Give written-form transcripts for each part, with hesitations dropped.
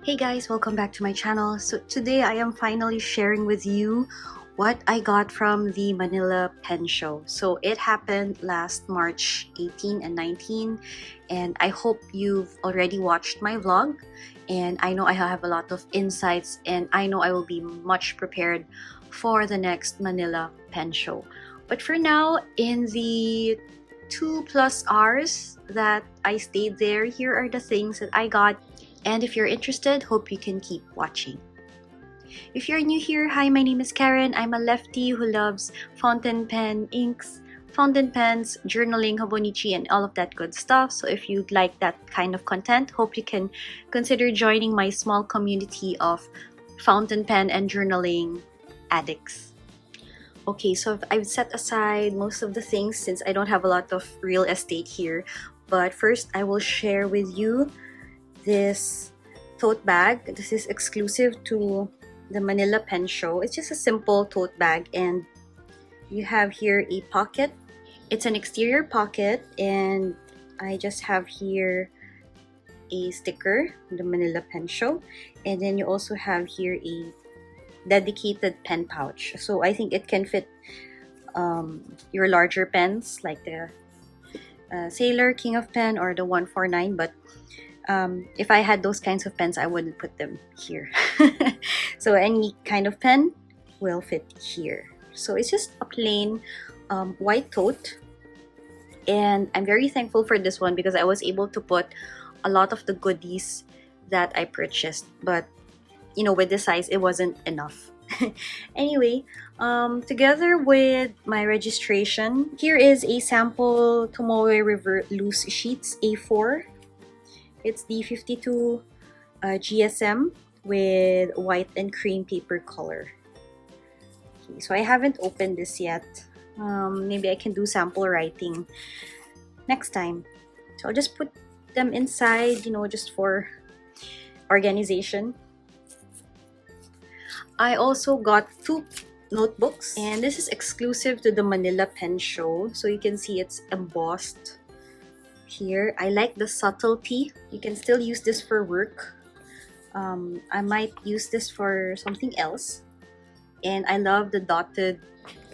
Hey guys, welcome back to my channel. So today I am finally sharing with you what I got from the Manila Pen Show. So it happened last March 18 and 19, and I hope you've already watched my vlog, and I know I have a lot of insights, and I know I will be much prepared for the next Manila Pen Show. But for now, in the 2+ hours that I stayed there, here are the things that I got. And if you're interested, hope you can keep watching. If you're new here, hi, my name is Karen. I'm a lefty who loves fountain pen inks, fountain pens, journaling, hobonichi, and all of that good stuff. So if you'd like that kind of content, hope you can consider joining my small community of fountain pen and journaling addicts. Okay, so I've set aside most of the things since I don't have a lot of real estate here. But first, I will share with you this tote bag. This is exclusive to the Manila Pen Show. It's just a simple tote bag, and you have here a pocket. It's an exterior pocket, and I just have here a sticker, the Manila Pen Show, and then you also have here a dedicated pen pouch. So I think it can fit your larger pens like the Sailor, King of Pen, or the 149, but if I had those kinds of pens, I wouldn't put them here. So any kind of pen will fit here. So it's just a plain white tote, and I'm very thankful for this one because I was able to put a lot of the goodies that I purchased, but you know, with the size, it wasn't enough. Anyway, together with my registration, here is a sample Tomoe River loose sheets A4. It's the 52 GSM with white and cream paper color. Okay, so I haven't opened this yet. Maybe I can do sample writing next time. So I'll just put them inside, you know, just for organization. I also got 2 notebooks, and this is exclusive to the Manila Pen Show. So you can see it's embossed here. I like the subtlety. You can still use this for work. I might use this for something else. And I love the dotted.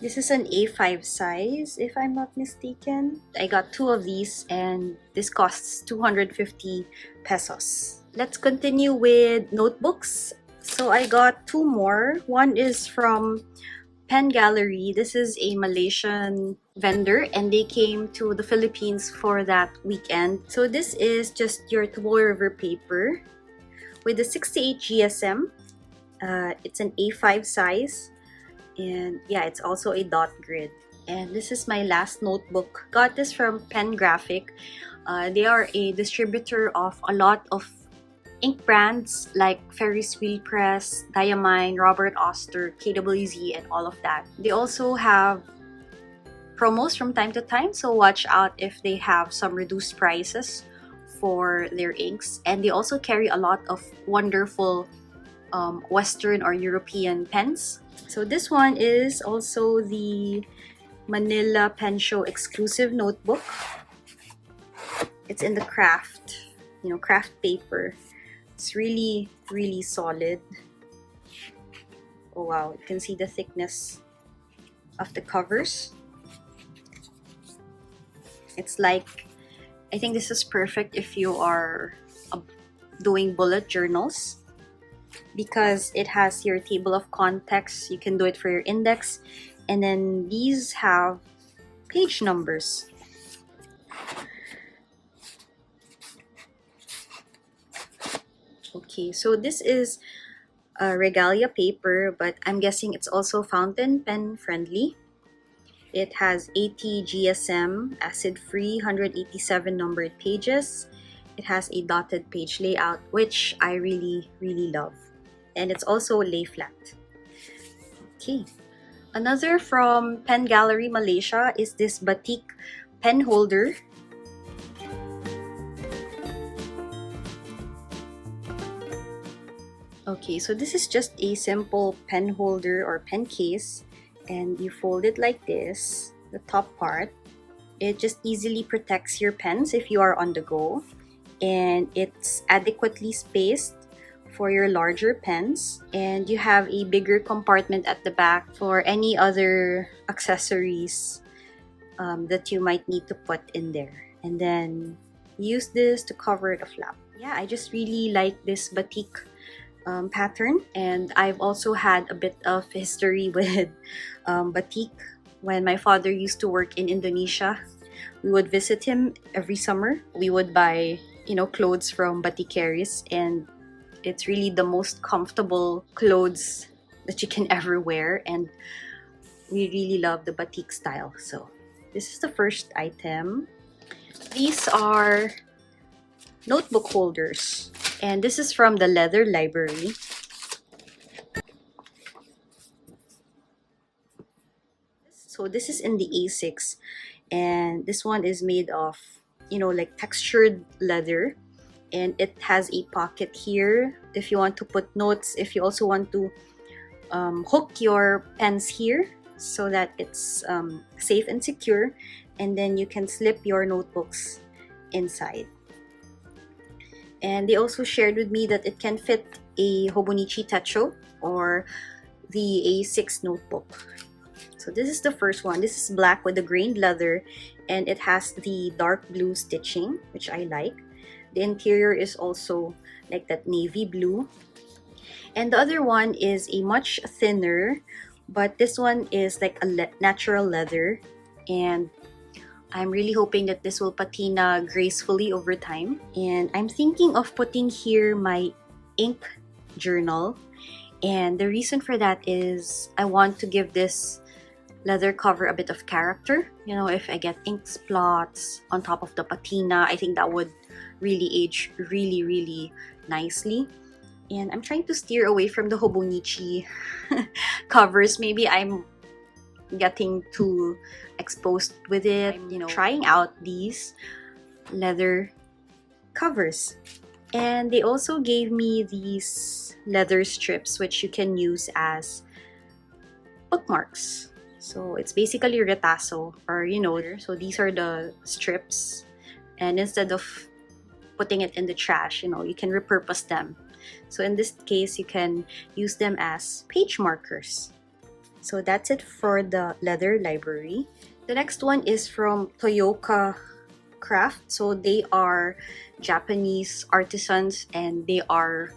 This is an A5 size, if I'm not mistaken. I got 2 of these, and this costs 250 pesos. Let's continue with notebooks. So I got 2 more. One is from Pen Gallery. This is a Malaysian vendor, and they came to the Philippines for that weekend. So this is just your Tomoe River paper with the 68 GSM. It's an A5 size, and yeah, it's also a dot grid. And this is my last notebook. Got this from Pen Graphic. They are a distributor of a lot of ink brands like Ferris Wheel Press, Diamine, Robert Oster, KWZ, and all of that. They also have promos from time to time, so watch out if they have some reduced prices for their inks. And they also carry a lot of wonderful Western or European pens. So this one is also the Manila Pen Show exclusive notebook. It's in the craft, you know, craft paper. It's really, really solid. Oh wow, you can see the thickness of the covers. It's like, I think this is perfect if you are doing bullet journals, because it has your table of contents. You can do it for your index, and then these have page numbers. Okay, so this is a regalia paper, but I'm guessing it's also fountain pen friendly. It has 80 GSM, acid-free, 187 numbered pages. It has a dotted page layout, which I really, really love. And it's also lay flat. Okay. Another from Pen Gallery Malaysia is this Batik Pen holder. Okay, so this is just a simple pen holder or pen case, and you fold it like this, the top part. It just easily protects your pens if you are on the go, and it's adequately spaced for your larger pens, and you have a bigger compartment at the back for any other accessories that you might need to put in there. And then use this to cover the flap. Yeah, I just really like this batik pattern, and I've also had a bit of history with batik. When my father used to work in Indonesia, we would visit him every summer. We would buy, you know, clothes from batikeries, and it's really the most comfortable clothes that you can ever wear, and we really love the batik style. So this is the first item. These are notebook holders, and this is from the leather library. So this is in the A6, and this one is made of, you know, like textured leather, and it has a pocket here if you want to put notes, if you also want to hook your pens here so that it's safe and secure, and then you can slip your notebooks inside. And they also shared with me that it can fit a Hobonichi Techo or the A6 notebook. So this is the first one. This is black with the grained leather, and it has the dark blue stitching, which I like. The interior is also like that navy blue. And the other one is a much thinner, but this one is like a natural leather, and I'm really hoping that this will patina gracefully over time. And I'm thinking of putting here my ink journal, and the reason for that is I want to give this leather cover a bit of character. You know, if I get ink splots on top of the patina, I think that would really age really nicely. And I'm trying to steer away from the Hobonichi covers. Maybe I'm getting too exposed with it. I'm, you know, trying out these leather covers. And they also gave me these leather strips, which you can use as bookmarks. So it's basically retazo, or, you know, so these are the strips, and instead of putting it in the trash, you know, you can repurpose them. So in this case, you can use them as page markers. So that's it for the leather library. The next one is from Toyoka Craft. So they are Japanese artisans, and they are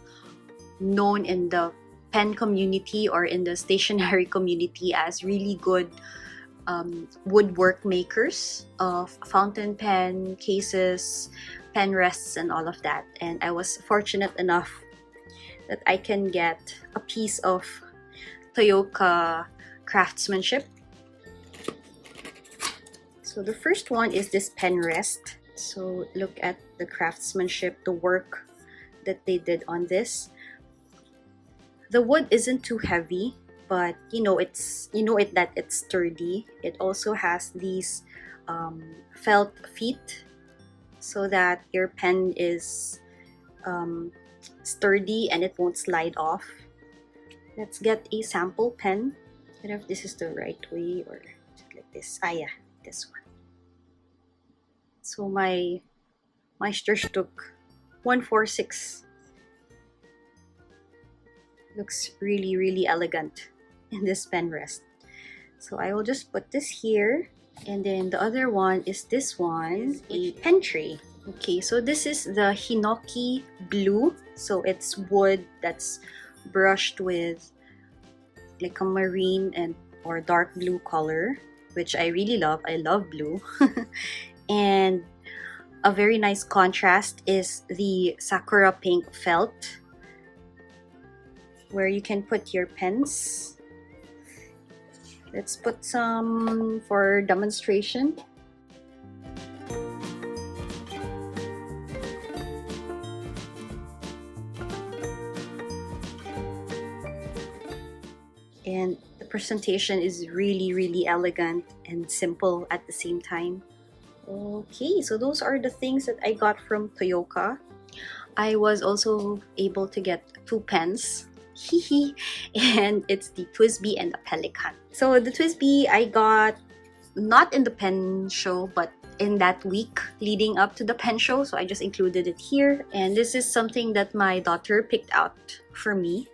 known in the pen community or in the stationery community as really good woodwork makers of fountain pen cases, pen rests, and all of that. And I was fortunate enough that I can get a piece of Toyoka craftsmanship. So the first one is this pen rest. So look at the craftsmanship, the work that they did on this. The wood isn't too heavy, but you know that it's sturdy. It also has these felt feet so that your pen is sturdy and it won't slide off. Let's get a sample pen. I don't know if this is the right way or like this. Ah yeah, this one. So my Meisterstück 146 looks really elegant in this pen rest. So I will just put this here, and then the other one is this one, a pen tray. Okay, so this is the Hinoki blue. So it's wood that's brushed with like a marine and or dark blue color, which I really love. I love blue. And a very nice contrast is the sakura pink felt, where you can put your pens. Let's put some for demonstration. And the presentation is really elegant and simple at the same time. Okay, so those are the things that I got from Toyoka. I was also able to get 2 pens. And it's the Twisby and the Pelican. So the Twisby I got not in the pen show, but in that week leading up to the pen show, so I just included it here. And this is something that my daughter picked out for me.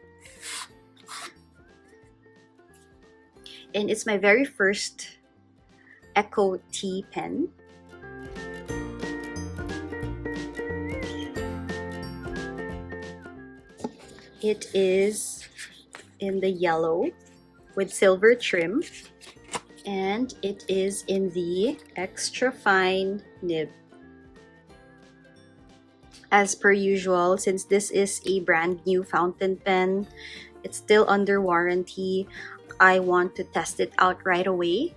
And it's my very first Echo T pen. It is in the yellow with silver trim, and it is in the extra fine nib. As per usual, since this is a brand new fountain pen, it's still under warranty, I want to test it out right away.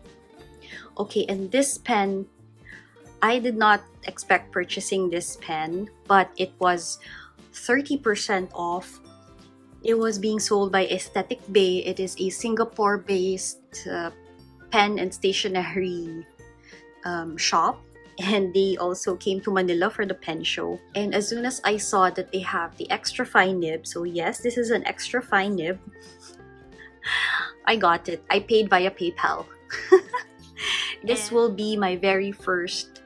Okay, and this pen, I did not expect purchasing this pen, but it was 30% off. It was being sold by Aesthetic Bay. It is a Singapore-based pen and stationery shop, and they also came to Manila for the pen show. And as soon as I saw that they have the extra fine nib, so yes, this is an extra fine nib, I got it. I paid via PayPal. This will be my very first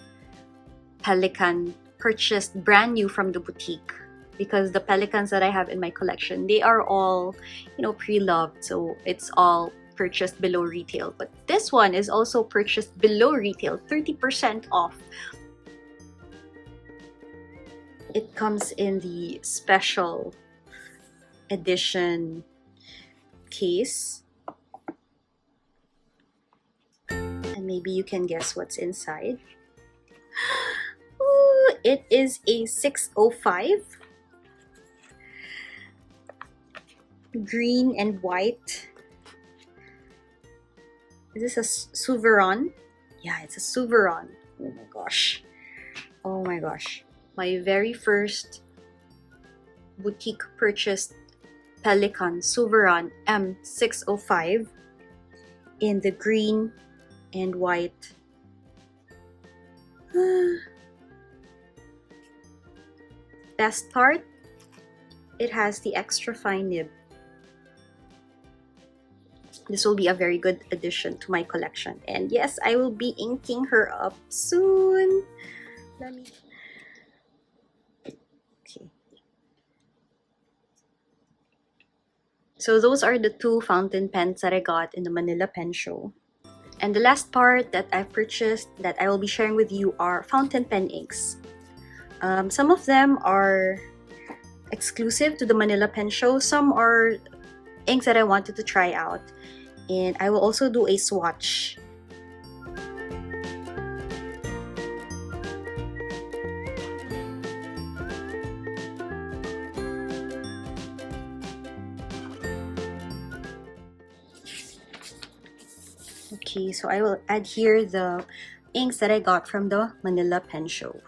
Pelikan purchased brand new from the boutique, because the Pelicans that I have in my collection, they are all, you know, pre-loved, so it's all purchased below retail. But this one is also purchased below retail, 30% off. It comes in the special edition case, and maybe you can guess what's inside. Ooh, it is a 605 green and white. Is this a Souverain? Yeah, it's a Souverain. Oh my gosh. Oh my gosh. My very first boutique purchased Pelikan Souverain M605 in the green and white. Best part, it has the extra fine nib. This will be a very good addition to my collection. And yes, I will be inking her up soon. Okay. So those are the two fountain pens that I got in the Manila Pen Show. And the last part that I've purchased that I will be sharing with you are fountain pen inks. Some of them are exclusive to the Manila Pen Show. Some are inks that I wanted to try out. And I will also do a swatch. Okay, so I will add here the inks that I got from the Manila Pen Show.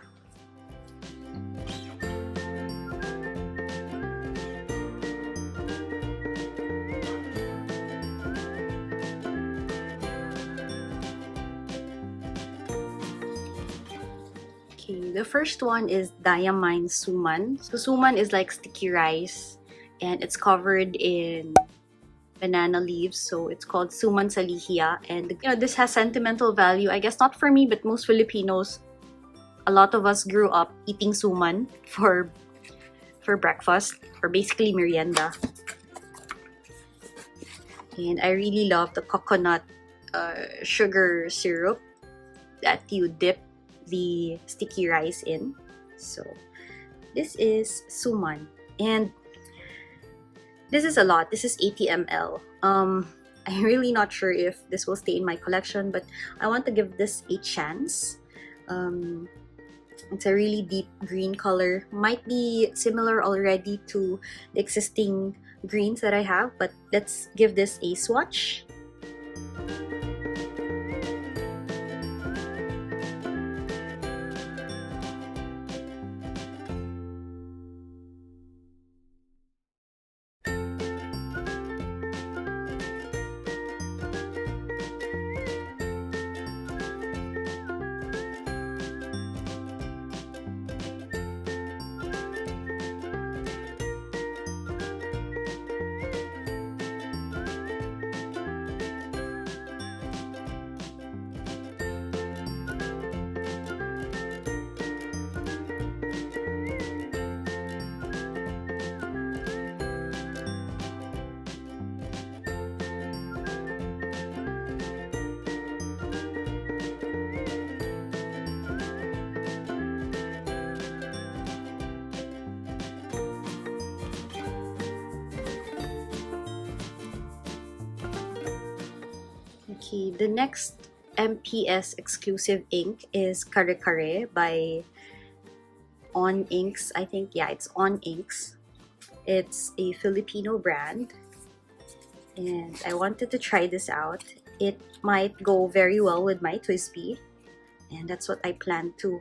Okay, the first one is Diamine Suman. So Suman is like sticky rice, and it's covered in banana leaves, so it's called Suman Salihia. And you know, this has sentimental value, I guess not for me, but most Filipinos, a lot of us grew up eating suman for breakfast, or basically merienda. And I really love the coconut sugar syrup that you dip the sticky rice in. So this is suman, and this is a lot. This is 80 ml. I'm really not sure if this will stay in my collection, but I want to give this a chance. It's a really deep green color. Might be similar already to the existing greens that I have, but let's give this a swatch. Okay, the next MPS exclusive ink is Kare Kare by On Inks. I think, yeah, it's On Inks. It's a Filipino brand, and I wanted to try this out. It might go very well with my Twisby, and that's what I plan to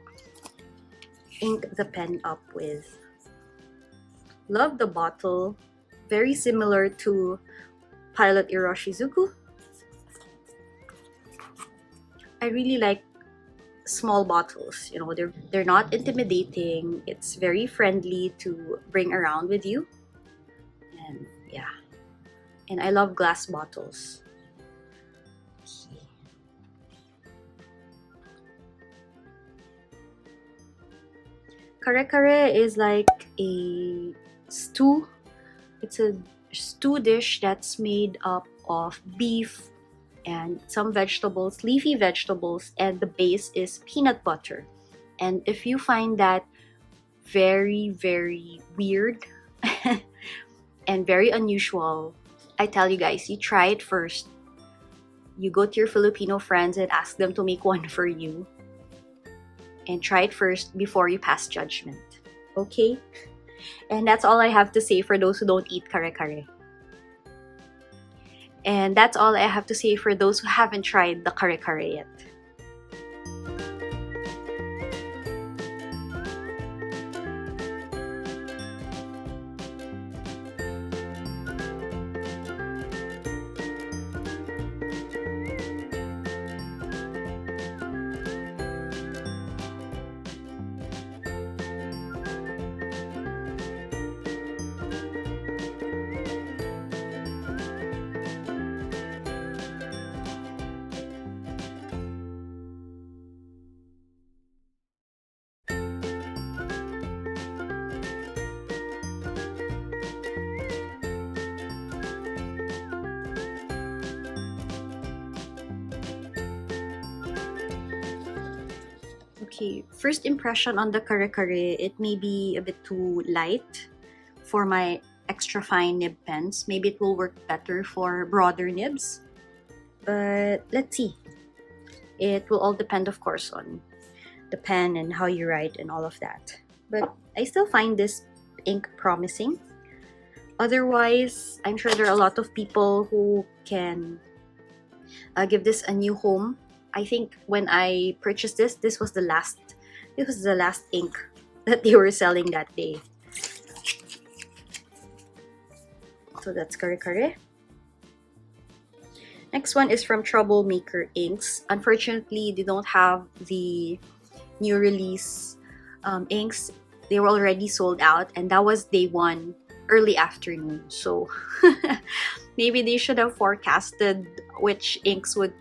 ink the pen up with. Love the bottle, very similar to Pilot Iroshizuku. I really like small bottles, you know, they're not intimidating. It's very friendly to bring around with you, and yeah, and I love glass bottles. Kare kare is like a stew. It's a stew dish that's made up of beef and some vegetables, leafy vegetables, and the base is peanut butter. And if you find that very, very weird and very unusual, I tell you guys, you try it first. You go to your Filipino friends and ask them to make one for you. And try it first before you pass judgment. Okay? And that's all I have to say for those who don't eat kare kare. And that's all I have to say for those who haven't tried the kare kare yet. Okay, first impression on the kare kare, it may be a bit too light for my extra fine nib pens. Maybe it will work better for broader nibs, but let's see. It will all depend, of course, on the pen and how you write and all of that. But I still find this ink promising. Otherwise, I'm sure there are a lot of people who can give this a new home. I think when I purchased this was the last ink that they were selling that day. So that's kare kare. Next one is from Troublemaker Inks. Unfortunately, they don't have the new release inks. They were already sold out, and that was day one, early afternoon. So maybe they should have forecasted which inks would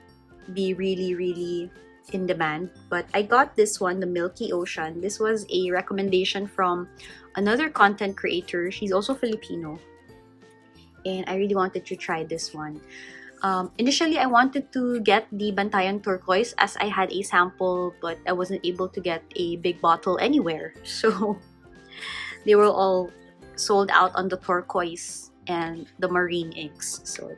be really, really in demand. But I got this one, the Milky Ocean. This was a recommendation from another content creator. She's also Filipino, and I really wanted to try this one. Initially, I wanted to get the Bantayan Turquoise as I had a sample, but I wasn't able to get a big bottle anywhere. So they were all sold out on the turquoise and the marine inks. So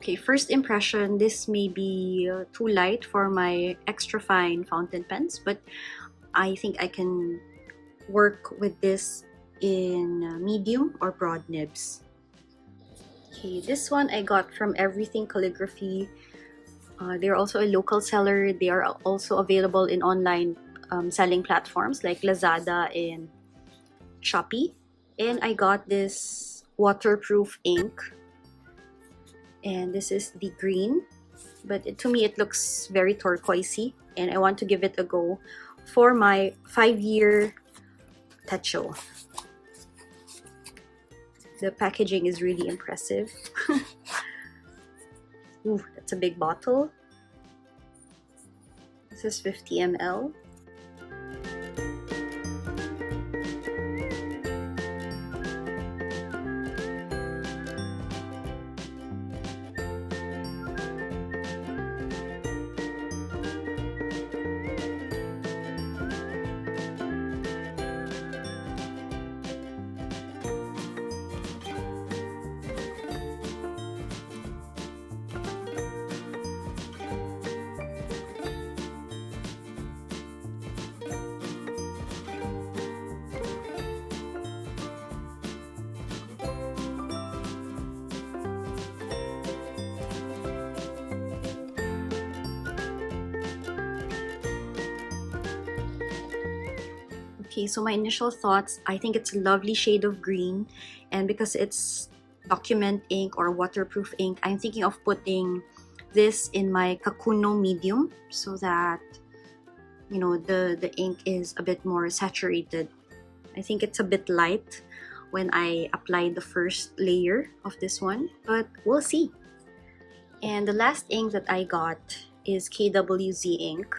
okay, first impression, this may be too light for my extra fine fountain pens, but I think I can work with this in medium or broad nibs. Okay, this one I got from Everything Calligraphy. They're also a local seller. They are also available in online selling platforms like Lazada and Shopee. And I got this waterproof ink. And this is the green, but to me it looks very turquoisey, and I want to give it a go for my 5-year techo. The packaging is really impressive. Ooh, that's a big bottle. This is 50 ml. Okay, so my initial thoughts, I think it's a lovely shade of green, and because it's document ink or waterproof ink, I'm thinking of putting this in my Kakuno medium so that, you know, the ink is a bit more saturated. I think it's a bit light when I applied the first layer of this one, but we'll see. And the last ink that I got is KWZ ink.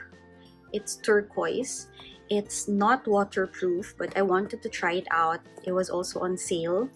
It's turquoise. It's not waterproof, but I wanted to try it out. It was also on sale.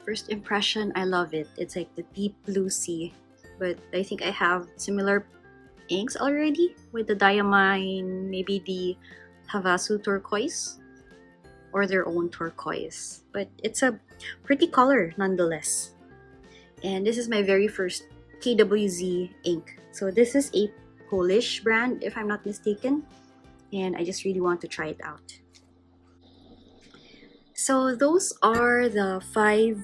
First impression, I love it. It's like the deep blue sea, but I think I have similar inks already with the Diamine, maybe the Havasu turquoise or their own turquoise, but it's a pretty color nonetheless. And this is my very first KWZ ink. So this is a Polish brand, if I'm not mistaken, and I just really want to try it out. So those are the 5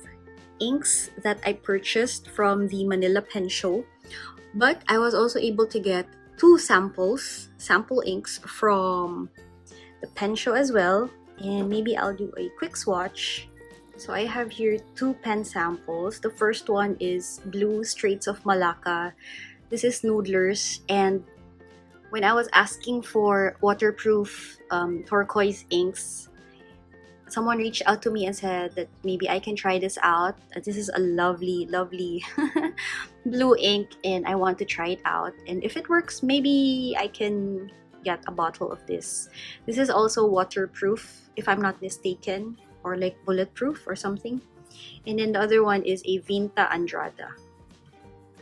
inks that I purchased from the Manila Pen Show, but I was also able to get 2 sample inks from the pen show as well, and maybe I'll do a quick swatch. So I have here 2 pen samples. The first one is Blue Straits of Malacca. This is Noodlers, and when I was asking for waterproof turquoise inks, someone reached out to me and said that maybe I can try this out. This is a lovely, lovely blue ink, and I want to try it out. And if it works, maybe I can get a bottle of this. This is also waterproof, if I'm not mistaken, or like bulletproof or something. And then the other one is a Vinta Andrada.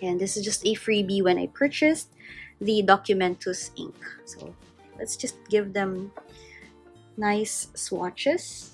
And this is just a freebie when I purchased the Documentus ink. So let's just give them nice swatches.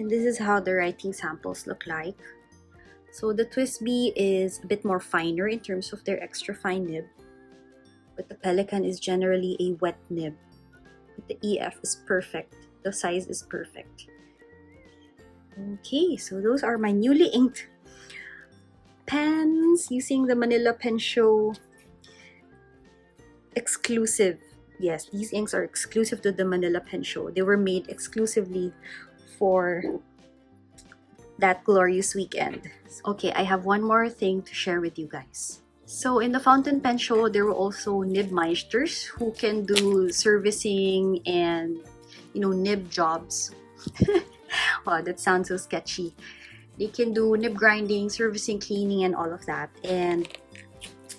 And this is how the writing samples look like. So the Twisby is a bit more finer in terms of their extra fine nib, but the Pelikan is generally a wet nib. But the EF is perfect. The size is perfect. Okay, so those are my newly inked pens using the Manila Pen Show exclusive. Yes, these inks are exclusive to the Manila Pen Show. They were made exclusively for that glorious weekend. Okay, I have one more thing to share with you guys. So in the fountain pen show, there were also nib meisters who can do servicing and, you know, nib jobs. Wow, that sounds so sketchy. They can do nib grinding, servicing, cleaning, and all of that. And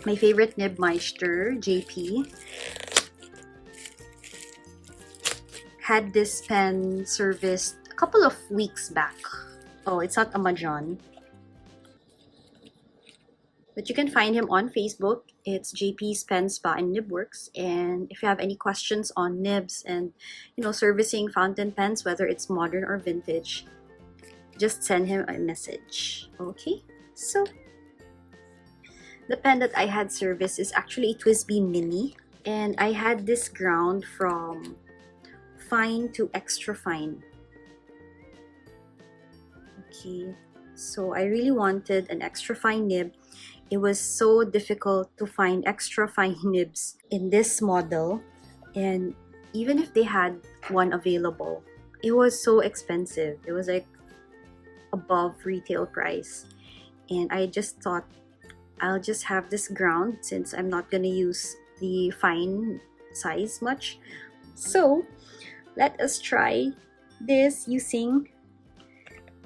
my favorite nib meister, JP, had this pen serviced a couple of weeks back. Oh, it's not a Mahjong, but you can find him on Facebook. It's JP's Pen Spa and Nib Works. And if you have any questions on nibs and, you know, servicing fountain pens, whether it's modern or vintage, just send him a message. Okay, so the pen that I had serviced is actually a Twisby Mini, and I had this ground from fine to extra fine. Okay, so I really wanted an extra fine nib. It was so difficult to find extra fine nibs in this model, and even if they had one available, it was so expensive. It was like above retail price, and I just thought I'll just have this ground since I'm not gonna use the fine size much. So let us try this using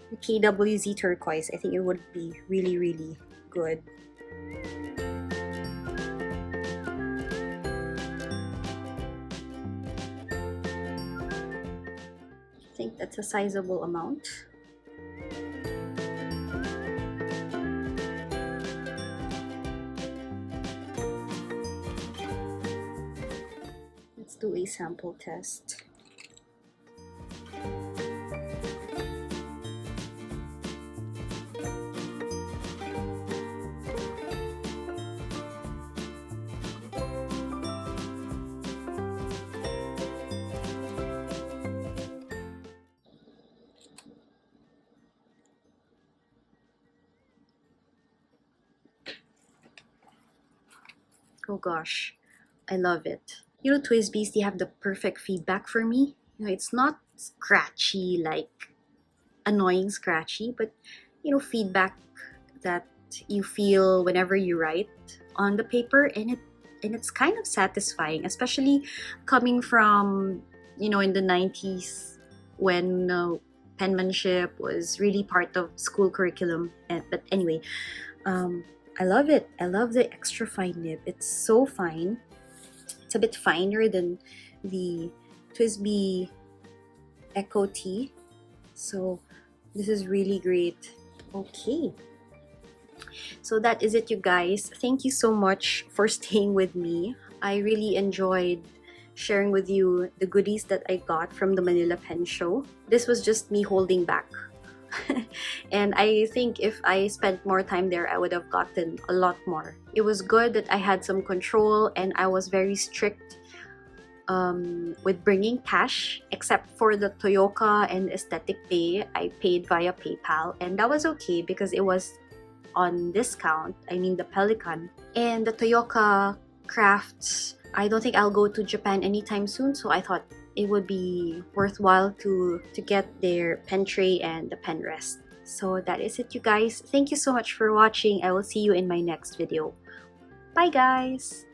the KWZ turquoise. I think it would be really good. I think that's a sizable amount. Let's do a sample test. Oh gosh, I love it. You know, Twisbies, they have the perfect feedback for me. You know, it's not scratchy, like annoying scratchy, but, you know, feedback that you feel whenever you write on the paper, and it's kind of satisfying, especially coming from, you know, in the 90s when penmanship was really part of school curriculum. But anyway, I love it. I love the extra fine nib. It's so fine. It's a bit finer than the Twisby Echo T. So this is really great. Okay. So that is it, you guys. Thank you so much for staying with me. I really enjoyed sharing with you the goodies that I got from the Manila Pen Show. This was just me holding back. And I think if I spent more time there, I would have gotten a lot more. It was good that I had some control, and I was very strict with bringing cash, except for the Toyoka and Aesthetic Pay. I paid via PayPal, and that was okay because it was on discount. I mean the Pelikan. And the Toyoka crafts, I don't think I'll go to Japan anytime soon, so I thought it would be worthwhile to get their pen tray and the pen rest. So that is it, you guys. Thank you so much for watching. I will see you in my next video. Bye guys!